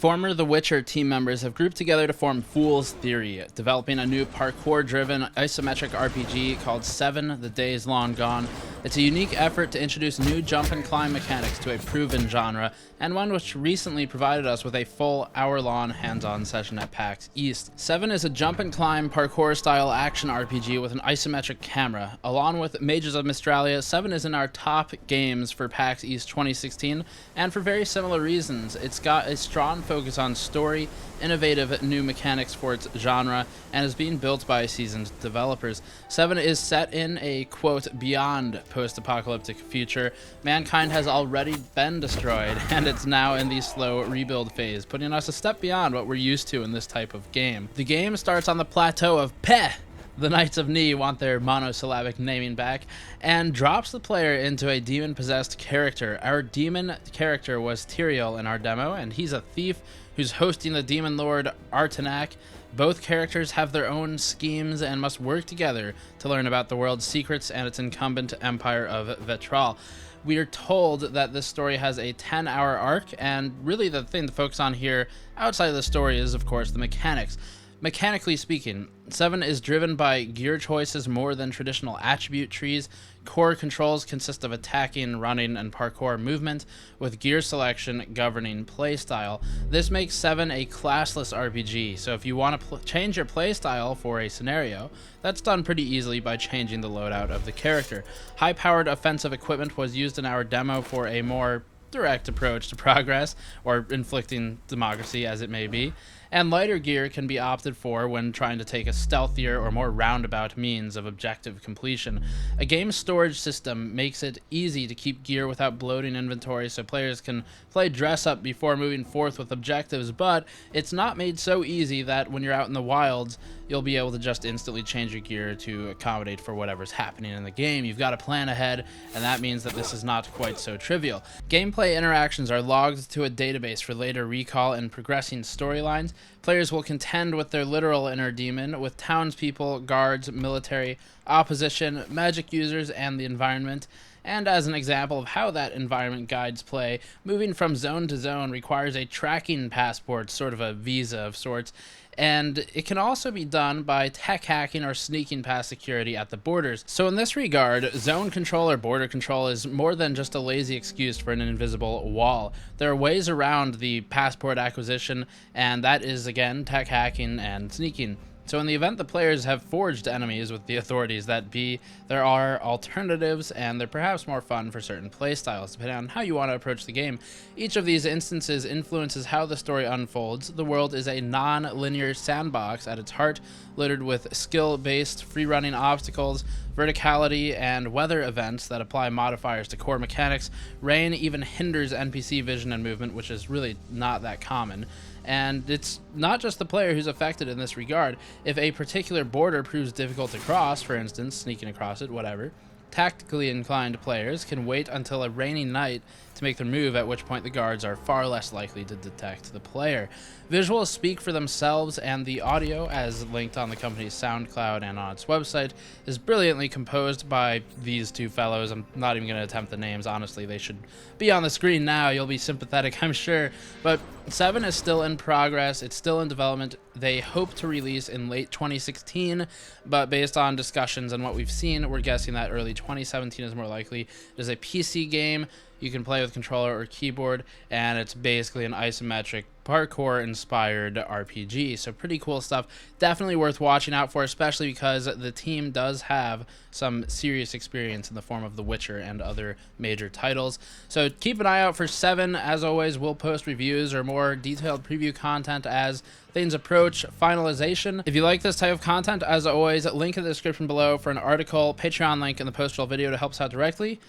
Former The Witcher team members have grouped together to form Fool's Theory, developing a new parkour-driven isometric RPG called 7: The Days Long Gone. It's a unique effort to introduce new jump and climb mechanics to a proven genre, and one which recently provided us with a full hour-long hands-on session at PAX East. 7 is a jump and climb parkour-style action RPG with an isometric camera. Along with Mages of Mystralia, 7 is in our top games for PAX East 2016, and for very similar reasons. It's got a strong focus on story, innovative new mechanics for its genre, and is being built by seasoned developers. 7 is set in a, quote, beyond post-apocalyptic future. Mankind has already been destroyed, and it's now in the slow rebuild phase, putting us a step beyond what we're used to in this type of game. The game starts on the plateau of Peh! The Knights of Ni want their monosyllabic naming back, and drops the player into a demon-possessed character. Our demon character was Tyrael in our demo, and he's a thief who's hosting the demon lord Artanak. Both characters have their own schemes and must work together to learn about the world's secrets and its incumbent empire of Vetral. We are told that this story has a 10-hour arc, and really the thing to focus on here outside of the story is, of course, the mechanics. Mechanically speaking, 7 is driven by gear choices more than traditional attribute trees. Core controls consist of attacking, running, and parkour movement, with gear selection governing playstyle. This makes 7 a classless RPG, so if you want to change your playstyle for a scenario, that's done pretty easily by changing the loadout of the character. High-powered offensive equipment was used in our demo for a more direct approach to progress, or inflicting democracy as it may be, and lighter gear can be opted for when trying to take a stealthier or more roundabout means of objective completion. A game's storage system makes it easy to keep gear without bloating inventory, so players can play dress up before moving forth with objectives, but it's not made so easy that when you're out in the wilds, you'll be able to just instantly change your gear to accommodate for whatever's happening in the game. You've got to plan ahead, and that means that this is not quite so trivial. Gameplay interactions are logged to a database for later recall and progressing storylines. Players will contend with their literal inner demon, with townspeople, guards, military, opposition, magic users, and the environment. And as an example of how that environment guides play, moving from zone to zone requires a tracking passport, sort of a visa of sorts, and it can also be done by tech hacking or sneaking past security at the borders. So in this regard, zone control or border control is more than just a lazy excuse for an invisible wall. There are ways around the passport acquisition, and that is, again, tech hacking and sneaking. So in the event the players have forged enemies with the authorities that be, there are alternatives, and they're perhaps more fun for certain playstyles, depending on how you want to approach the game. Each of these instances influences how the story unfolds. The world is a non-linear sandbox at its heart, littered with skill-based, free-running obstacles, verticality, and weather events that apply modifiers to core mechanics. Rain even hinders NPC vision and movement, which is really not that common. And it's not just the player who's affected in this regard. If a particular border proves difficult to cross, for instance, sneaking across it, whatever, tactically inclined players can wait until a rainy night to make their move, at which point the guards are far less likely to detect the player. Visuals speak for themselves, and the audio, as linked on the company's SoundCloud and on its website, is brilliantly composed by these two fellows. I'm not even going to attempt the names, honestly. They should be on the screen now. You'll be sympathetic, I'm sure. But 7 is still in progress. It's still in development. They hope to release in late 2016, but based on discussions and what we've seen, we're guessing that early 2017 is more likely. It is a PC game. You can play with controller or keyboard, and it's basically an isometric parkour-inspired RPG. So pretty cool stuff. Definitely worth watching out for, especially because the team does have some serious experience in the form of The Witcher and other major titles. So keep an eye out for 7. As always, we'll post reviews or more detailed preview content as things approach finalization. If you like this type of content, as always, link in the description below for an article, Patreon link in the post-roll video to help us out directly.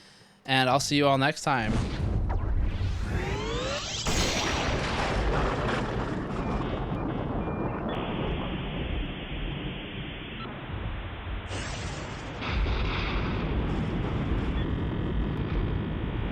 And I'll see you all next time.